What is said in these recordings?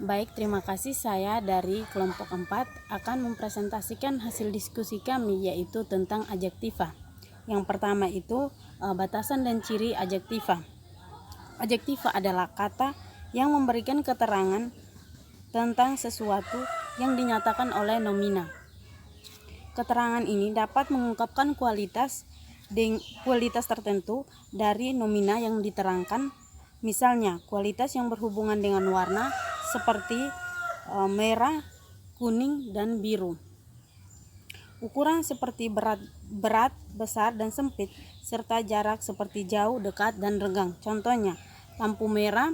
Baik, terima kasih. Saya dari kelompok 4 akan mempresentasikan hasil diskusi kami, yaitu tentang adjektiva. Yang pertama itu batasan dan ciri adjektiva. Adjektiva adalah kata yang memberikan keterangan tentang sesuatu yang dinyatakan oleh nomina. Keterangan ini dapat mengungkapkan kualitas tertentu dari nomina yang diterangkan. Misalnya, kualitas yang berhubungan dengan warna seperti merah, kuning, dan biru. Ukuran seperti berat, besar, dan sempit, serta jarak seperti jauh, dekat, dan renggang. Contohnya, lampu merah,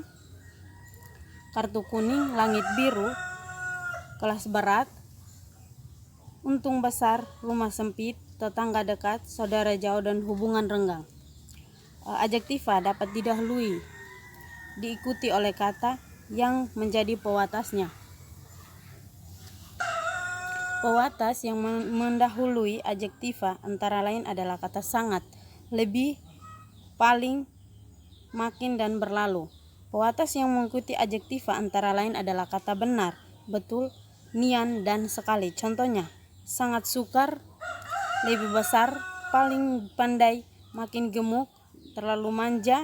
kartu kuning, langit biru, kelas berat, untung besar, rumah sempit, tetangga dekat, saudara jauh, dan hubungan renggang. Adjektiva dapat didahului, diikuti oleh kata yang menjadi pewatasnya. Pewatas yang mendahului adjektiva antara lain adalah kata sangat, lebih, paling, makin, dan berlalu. Pewatas yang mengikuti adjektiva antara lain adalah kata benar, betul, nian, dan sekali. Contohnya, sangat sukar, lebih besar, paling pandai, makin gemuk, terlalu manja,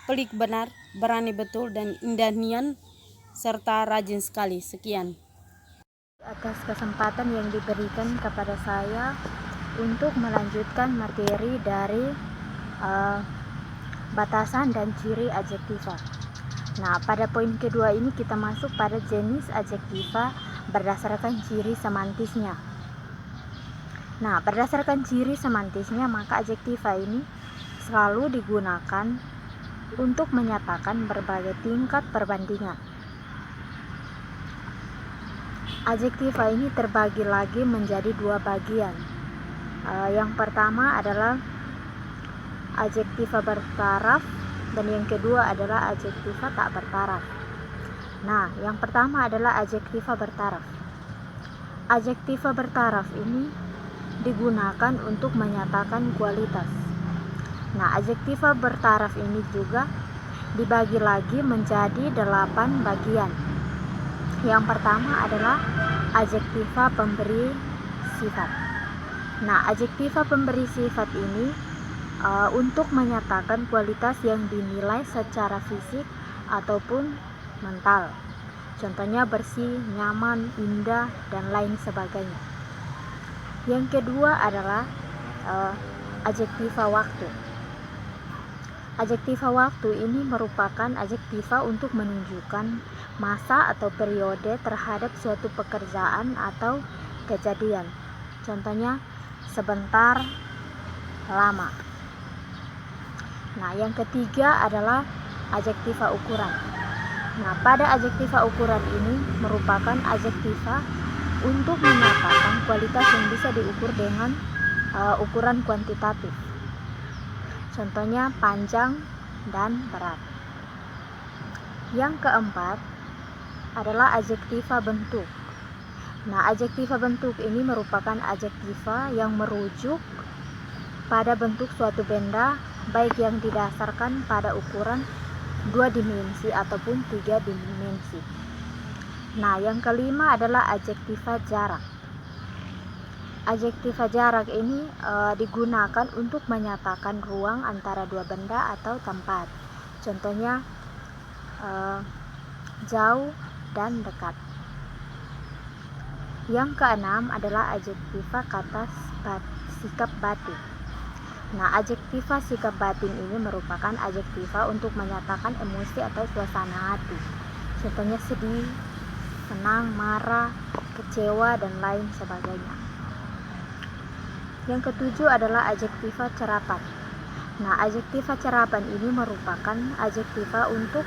pelik benar, berani betul, dan indah nian, serta rajin sekali. Sekian. Atas kesempatan yang diberikan kepada saya untuk melanjutkan materi dari batasan dan ciri adjektiva. Nah, pada poin kedua ini kita masuk pada jenis adjektiva berdasarkan ciri semantisnya. Nah, berdasarkan ciri semantisnya, maka adjektiva ini selalu digunakan untuk menyatakan berbagai tingkat perbandingan. Adjektiva ini terbagi lagi menjadi dua bagian. Yang pertama adalah adjektiva bertaraf dan yang kedua adalah adjektiva tak bertaraf. Nah, yang pertama adalah adjektiva bertaraf. Adjektiva bertaraf ini digunakan untuk menyatakan kualitas. Nah, adjektiva bertaraf ini juga dibagi lagi menjadi 8 bagian. Yang pertama adalah adjektiva pemberi sifat. Nah, adjektiva pemberi sifat ini untuk menyatakan kualitas yang dinilai secara fisik ataupun mental. Contohnya bersih, nyaman, indah, dan lain sebagainya. Yang kedua adalah adjektiva waktu. Adjektiva waktu ini merupakan adjektiva untuk menunjukkan masa atau periode terhadap suatu pekerjaan atau kejadian. Contohnya sebentar, lama. Nah, yang ketiga adalah adjektiva ukuran. Nah, pada adjektiva ukuran ini merupakan adjektiva untuk menyatakan kualitas yang bisa diukur dengan ukuran kuantitatif. Contohnya panjang dan berat. Yang keempat adalah adjektiva bentuk. Nah, adjektiva bentuk ini merupakan adjektiva yang merujuk pada bentuk suatu benda, baik yang didasarkan pada ukuran 2 dimensi ataupun 3 dimensi. Nah, yang kelima adalah adjektiva jarak. Adjektiva jarak ini digunakan untuk menyatakan ruang antara dua benda atau tempat. Contohnya jauh dan dekat. Yang keenam adalah adjektiva kata sikap batin. Nah, adjektiva sikap batin ini merupakan adjektiva untuk menyatakan emosi atau suasana hati. Contohnya sedih, senang, marah, kecewa, dan lain sebagainya. Yang ketujuh adalah adjektiva cerapan. Nah, adjektiva cerapan ini merupakan adjektiva untuk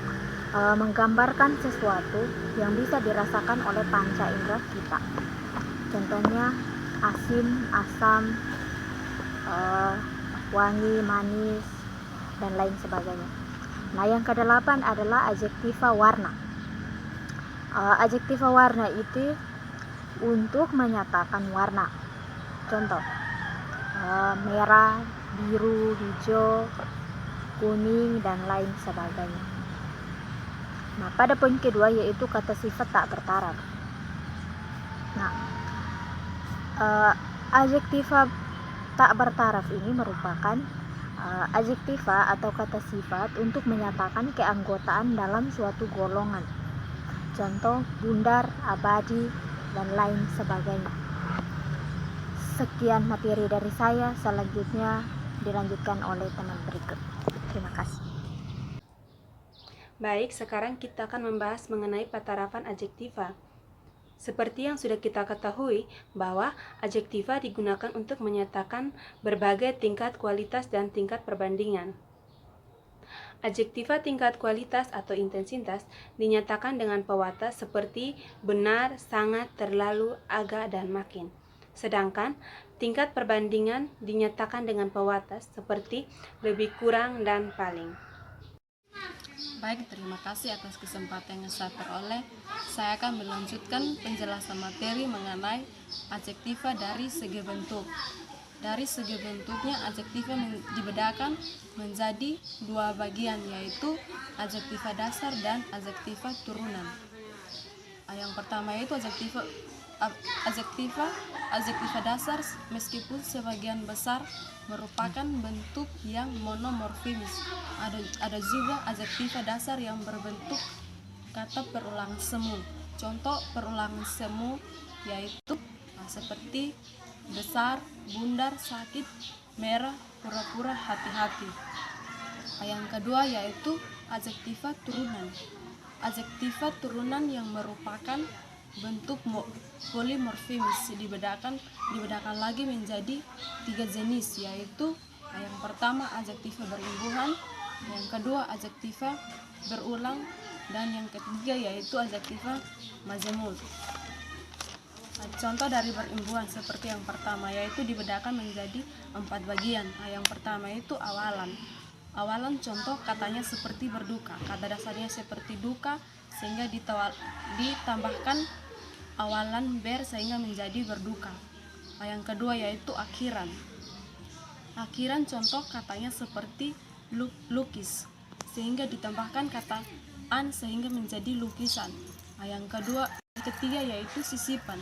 menggambarkan sesuatu yang bisa dirasakan oleh panca indera kita. Contohnya asin, asam, wangi, manis, dan lain sebagainya. Nah, yang kedelapan adalah adjektiva warna. Adjektiva warna itu untuk menyatakan warna. Contoh, merah, biru, hijau, kuning, dan lain sebagainya. Nah, pada poin kedua yaitu kata sifat tak bertaraf. Nah, adjektiva tak bertaraf ini merupakan adjektiva atau kata sifat untuk menyatakan keanggotaan dalam suatu golongan. Contoh bundar, abadi, dan lain sebagainya. Sekian materi dari saya, selanjutnya dilanjutkan oleh teman berikut. Terima kasih. Baik, sekarang kita akan membahas mengenai patarapan adjektiva. Seperti yang sudah kita ketahui bahwa adjektiva digunakan untuk menyatakan berbagai tingkat kualitas dan tingkat perbandingan. Adjektiva tingkat kualitas atau intensitas dinyatakan dengan pewatas seperti benar, sangat, terlalu, agak, dan makin. Sedangkan tingkat perbandingan dinyatakan dengan pewatas seperti lebih kurang dan paling. Baik, terima kasih atas kesempatan yang saya peroleh. Saya akan melanjutkan penjelasan materi mengenai adjektiva dari segi bentuk. Dari segi bentuknya, adjektiva dibedakan menjadi dua bagian, yaitu adjektiva dasar dan adjektiva turunan. Yang pertama yaitu adjektiva dasar, meskipun sebagian besar merupakan bentuk yang monomorfimis. Ada juga adjektiva dasar yang berbentuk kata perulangan semu. Contoh perulangan semu yaitu seperti besar, bundar, sakit, merah, pura-pura, hati-hati. Yang kedua yaitu adjektiva turunan. Adjektiva turunan yang merupakan bentuk polimorfimis dibedakan lagi menjadi 3 jenis, yaitu yang pertama adjektiva berimbuhan, yang kedua adjektiva berulang, dan yang ketiga yaitu adjektiva mazmum. Contoh dari berimbuhan seperti yang pertama yaitu dibedakan menjadi 4 bagian. Yang pertama itu awalan. Awalan contoh katanya seperti berduka. Kata dasarnya seperti duka sehingga ditambahkan awalan ber sehingga menjadi berduka. Yang kedua yaitu akhiran. Akhiran contoh katanya seperti lukis sehingga ditambahkan kata an sehingga menjadi lukisan. Yang ketiga yaitu sisipan.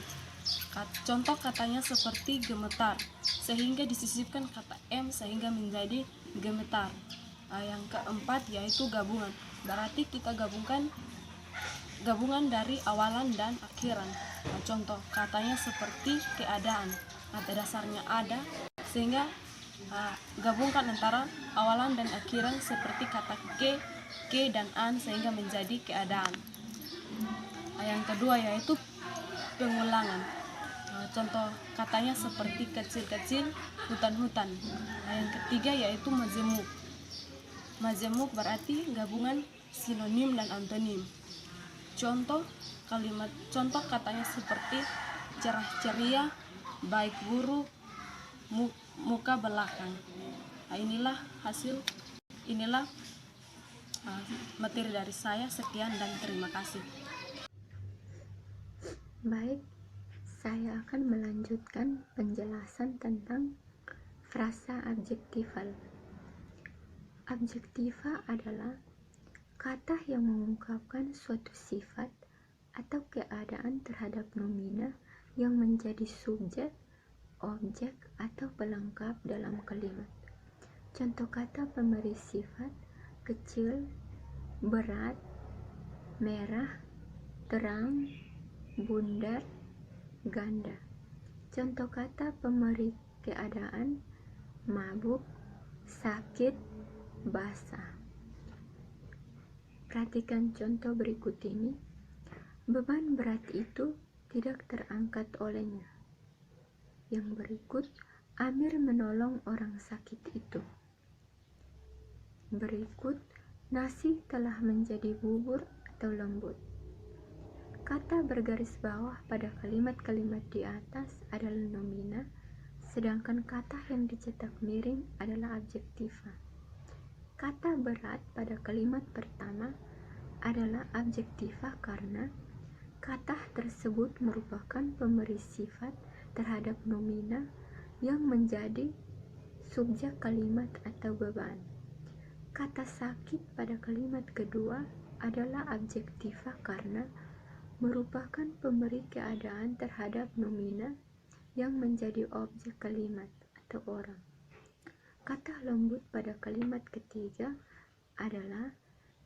Contoh katanya seperti gemetar sehingga disisipkan kata m sehingga menjadi gemetar. Yang keempat yaitu gabungan. Berarti kita gabungan dari awalan dan akhiran. Contoh katanya seperti keadaan. Kata dasarnya ada sehingga gabungkan antara awalan dan akhiran seperti kata ke dan an sehingga menjadi keadaan. Yang kedua yaitu pengulangan. Contoh katanya seperti kecil-kecil, hutan-hutan. Yang ketiga yaitu majemuk. Majemuk berarti gabungan sinonim dan antonim. Contoh katanya seperti cerah ceria, baik buruk, muka belakang. Inilah materi dari saya. Sekian dan terima kasih. Baik, saya akan melanjutkan penjelasan tentang frasa adjektival. Adjektiva adalah kata yang mengungkapkan suatu sifat atau keadaan terhadap nomina yang menjadi subjek, objek, atau pelengkap dalam kalimat. Contoh kata pemberi sifat kecil, berat, merah, terang, bundar, ganda. Contoh kata pemberi keadaan mabuk, sakit, basah. Perhatikan contoh berikut ini. Beban berat itu tidak terangkat olehnya. Yang berikut, Amir menolong orang sakit itu. Berikut, nasi telah menjadi bubur atau lembut. Kata bergaris bawah pada kalimat-kalimat di atas adalah nomina, sedangkan kata yang dicetak miring adalah adjektiva. Kata berat pada kalimat pertama adalah adjektiva karena kata tersebut merupakan pemberi sifat terhadap nomina yang menjadi subjek kalimat atau beban. Kata sakit pada kalimat kedua adalah adjektiva karena merupakan pemberi keadaan terhadap nomina yang menjadi objek kalimat atau orang. Kata lembut pada kalimat ketiga adalah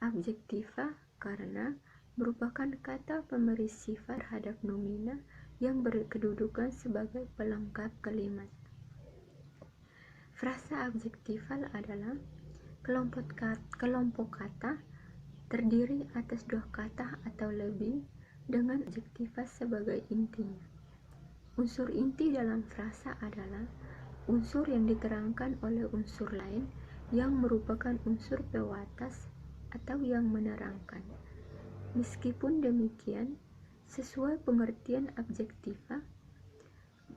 adjektiva karena merupakan kata pemberi sifat terhadap nomina yang berkedudukan sebagai pelengkap kalimat. Frasa adjektival adalah kelompok kata terdiri atas dua kata atau lebih dengan adjektiva sebagai intinya. Unsur inti dalam frasa adalah unsur yang diterangkan oleh unsur lain yang merupakan unsur pewatas atau yang menerangkan. Meskipun demikian, sesuai pengertian adjektiva,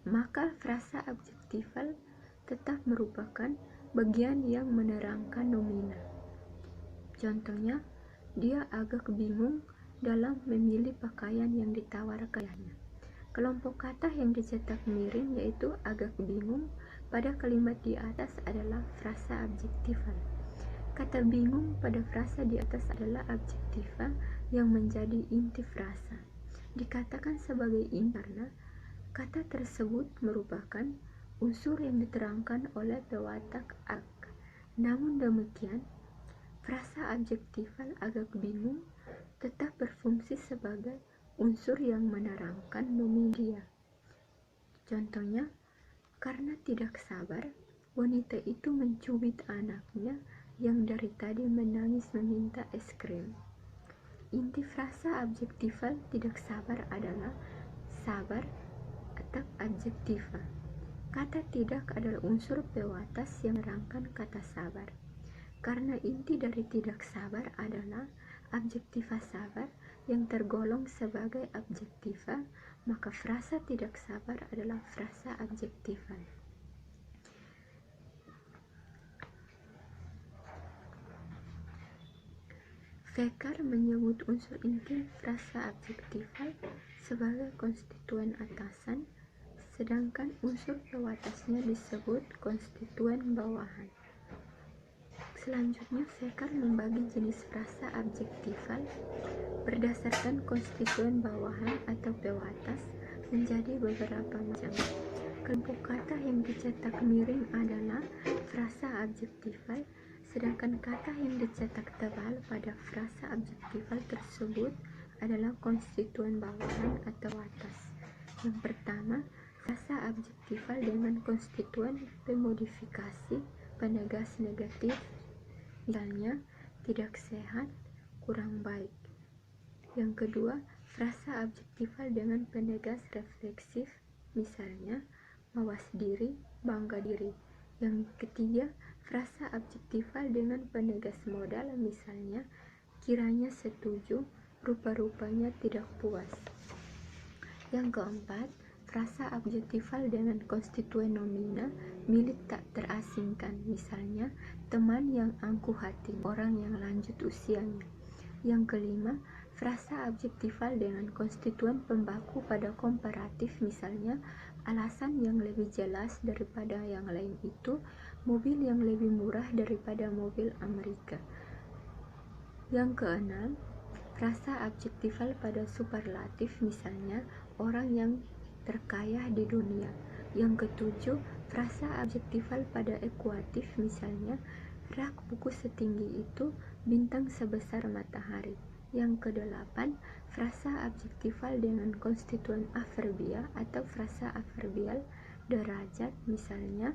maka frasa adjektival tetap merupakan bagian yang menerangkan nomina. Contohnya, dia agak bingung dalam memilih pakaian yang ditawarkannya. Kelompok kata yang dicetak miring yaitu agak bingung pada kalimat di atas adalah frasa adjektival. Kata bingung pada frasa di atas adalah adjektiva yang menjadi inti frasa. Dikatakan sebagai inti karena kata tersebut merupakan unsur yang diterangkan oleh pewatak ak. Namun demikian, frasa adjektival agak bingung tetap berfungsi sebagai unsur yang menerangkan nomina dia. Contohnya, karena tidak sabar, wanita itu mencubit anaknya yang dari tadi menangis meminta es krim. Inti frasa adjektival tidak sabar adalah sabar atau adjektiva. Kata tidak adalah unsur pewatas yang menerangkan kata sabar. Karena inti dari tidak sabar adalah adjektiva sabar yang tergolong sebagai adjektiva, maka frasa tidak sabar adalah frasa adjektiva. Fekar menyebut unsur inti frasa adjektival sebagai konstituen atasan, sedangkan unsur pewatasnya disebut konstituen bawahan. Selanjutnya, Fekar membagi jenis frasa adjektival berdasarkan konstituen bawahan atau pewatas menjadi beberapa macam. Kelompok kata yang dicetak miring adalah frasa adjektival, sedangkan kata yang dicetak tebal pada frasa adjektival tersebut adalah konstituen bawahan atau atas. Yang pertama, frasa adjektival dengan konstituen pemodifikasi penegas negatif, misalnya tidak sehat, kurang baik. Yang kedua, frasa adjektival dengan penegas refleksif, misalnya mawas diri, bangga diri. Yang ketiga, frasa adjektival dengan penegas modal, misalnya kiranya setuju, rupa-rupanya tidak puas. Yang keempat, frasa adjektival dengan konstituen nomina milik tak terasingkan, misalnya teman yang angkuh hati, orang yang lanjut usianya. Yang kelima, frasa adjektival dengan konstituen pembaku pada komparatif, misalnya alasan yang lebih jelas daripada yang lain itu mobil yang lebih murah daripada mobil Amerika. Yang keenam, frasa adjektival pada superlatif, misalnya orang yang terkaya di dunia. Yang ketujuh, frasa adjektival pada ekuatif, misalnya rak buku setinggi itu, bintang sebesar matahari. Yang kedelapan, frasa adjektival dengan konstituen adverbial atau frasa adverbial derajat, misalnya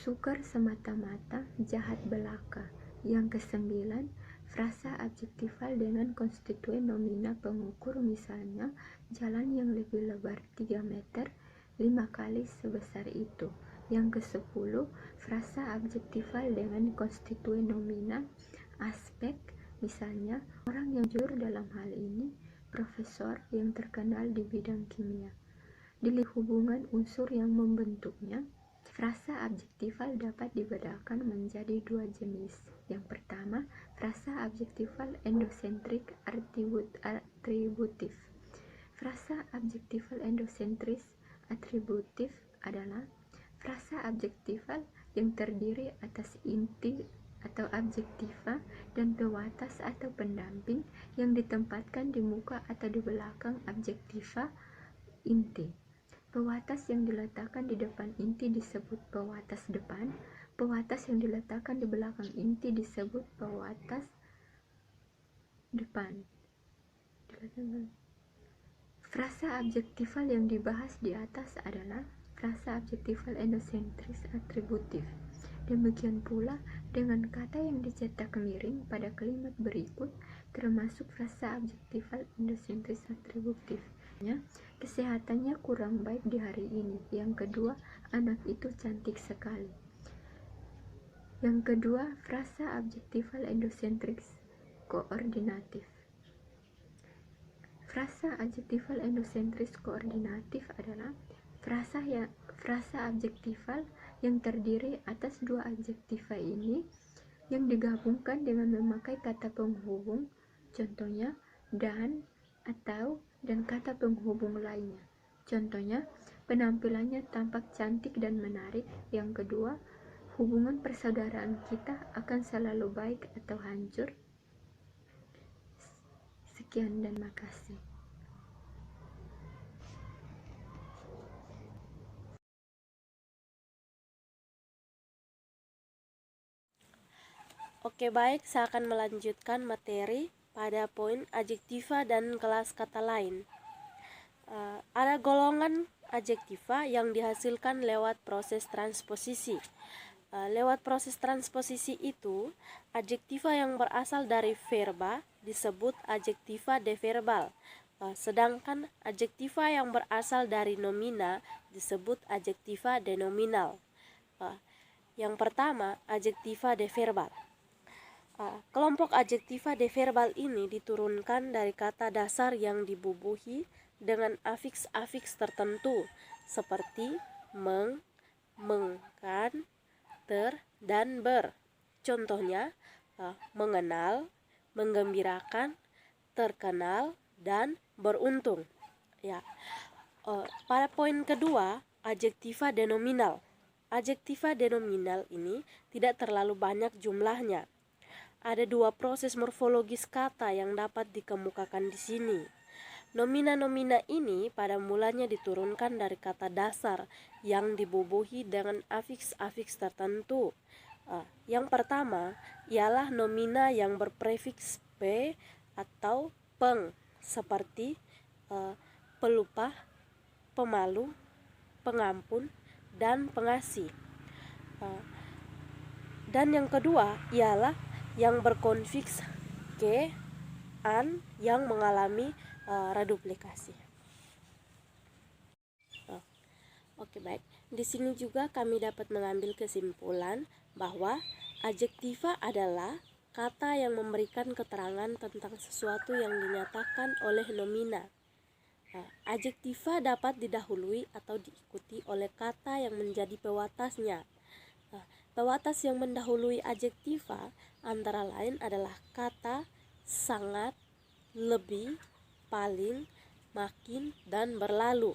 sukar semata-mata, jahat belaka. Yang kesembilan, frasa adjektival dengan konstituen nomina pengukur, misalnya jalan yang lebih lebar 3 meter 5 kali sebesar itu. Yang ke-10, frasa adjektival dengan konstituen nomina aspek, misalnya orang yang jujur, dalam hal ini profesor yang terkenal di bidang kimia. Dilihat hubungan unsur yang membentuknya, frasa adjektival dapat dibedakan menjadi dua jenis. Yang pertama, frasa adjektival endosentrik atributif. Frasa adjektival endosentris atributif adalah frasa adjektival yang terdiri atas inti atau adjektiva dan pewatas atau pendamping yang ditempatkan di muka atau di belakang adjektiva inti. Pewatas yang diletakkan di depan inti disebut pewatas depan. Pewatas yang diletakkan di belakang inti disebut pewatas depan. Frasa adjektival yang dibahas di atas adalah frasa adjektival endosentris atributif. Demikian pula dengan kata yang dicetak miring pada kalimat berikut termasuk frasa adjektival endosentris atributif. Kesehatannya kurang baik di hari ini. Yang kedua, anak itu cantik sekali. Yang kedua, frasa adjektival endosentris koordinatif. Frasa adjektival endosentris koordinatif adalah frasa adjektival yang terdiri atas dua adjektiva ini yang digabungkan dengan memakai kata penghubung, contohnya dan, atau, dan kata penghubung lainnya. Contohnya, penampilannya tampak cantik dan menarik. Yang kedua, hubungan persaudaraan kita akan selalu baik atau hancur. Sekian dan makasih. Oke, baik, saya akan melanjutkan materi pada poin adjektiva dan kelas kata lain. Ada golongan adjektiva yang dihasilkan lewat proses transposisi. Lewat proses transposisi itu, adjektiva yang berasal dari verba disebut adjektiva deverbal, sedangkan adjektiva yang berasal dari nomina disebut adjektiva denominal. Yang pertama, adjektiva deverbal. Kelompok adjektiva deverbal ini diturunkan dari kata dasar yang dibubuhi dengan afiks-afiks tertentu seperti meng, kan, ter, dan ber. Contohnya, mengenal, menggembirakan, terkenal, dan beruntung. Ya. Pada poin kedua, adjektiva denominal. Adjektiva denominal ini tidak terlalu banyak jumlahnya. Ada dua proses morfologis kata yang dapat dikemukakan di sini. Nomina-nomina ini pada mulanya diturunkan dari kata dasar yang dibubuhi dengan afiks-afiks tertentu. Yang pertama ialah nomina yang berprefiks p atau peng, seperti pelupah, pemalu, pengampun, dan pengasih. Dan yang kedua ialah yang berkonfiks ke, an, yang mengalami reduplikasi. Oke, baik. Di sini juga kami dapat mengambil kesimpulan bahwa adjektiva adalah kata yang memberikan keterangan tentang sesuatu yang dinyatakan oleh nomina. Adjektiva dapat didahului atau diikuti oleh kata yang menjadi pewatasnya. Pewatas yang mendahului adjektiva antara lain adalah kata, sangat, lebih, paling, makin, dan berlalu.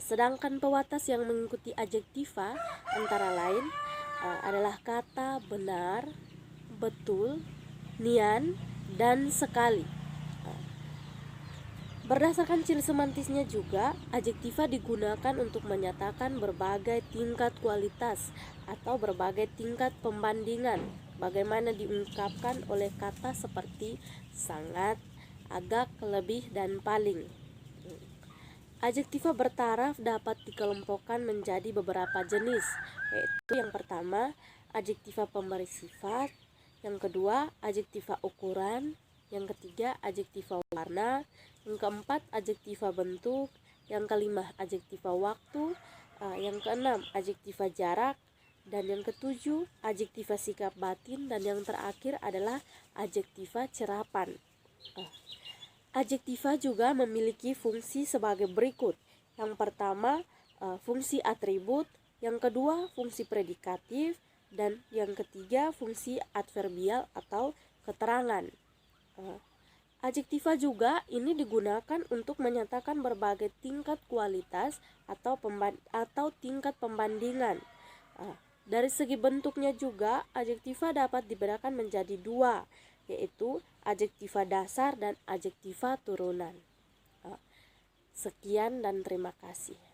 Sedangkan pewatas yang mengikuti adjektiva antara lain adalah kata benar, betul, nian, dan sekali. Berdasarkan ciri semantisnya juga, adjektiva digunakan untuk menyatakan berbagai tingkat kualitas atau berbagai tingkat pembandingan, bagaimana diungkapkan oleh kata seperti sangat, agak, lebih, dan paling. Adjektiva bertaraf dapat dikelompokkan menjadi beberapa jenis, yaitu yang pertama, adjektiva pemberi sifat, yang kedua, adjektiva ukuran, yang ketiga, adjektiva warna, yang keempat, adjektiva bentuk, yang kelima, adjektiva waktu, yang keenam, adjektiva jarak, dan yang ketujuh, adjektiva sikap batin, dan yang terakhir adalah adjektiva cerapan. Adjektiva juga memiliki fungsi sebagai berikut. Yang pertama, fungsi atribut, yang kedua, fungsi predikatif, dan yang ketiga, fungsi adverbial atau keterangan. Adjektiva juga ini digunakan untuk menyatakan berbagai tingkat kualitas atau tingkat pembandingan. Dari segi bentuknya juga, adjektiva dapat dibedakan menjadi dua, yaitu adjektiva dasar dan adjektiva turunan. Sekian dan terima kasih.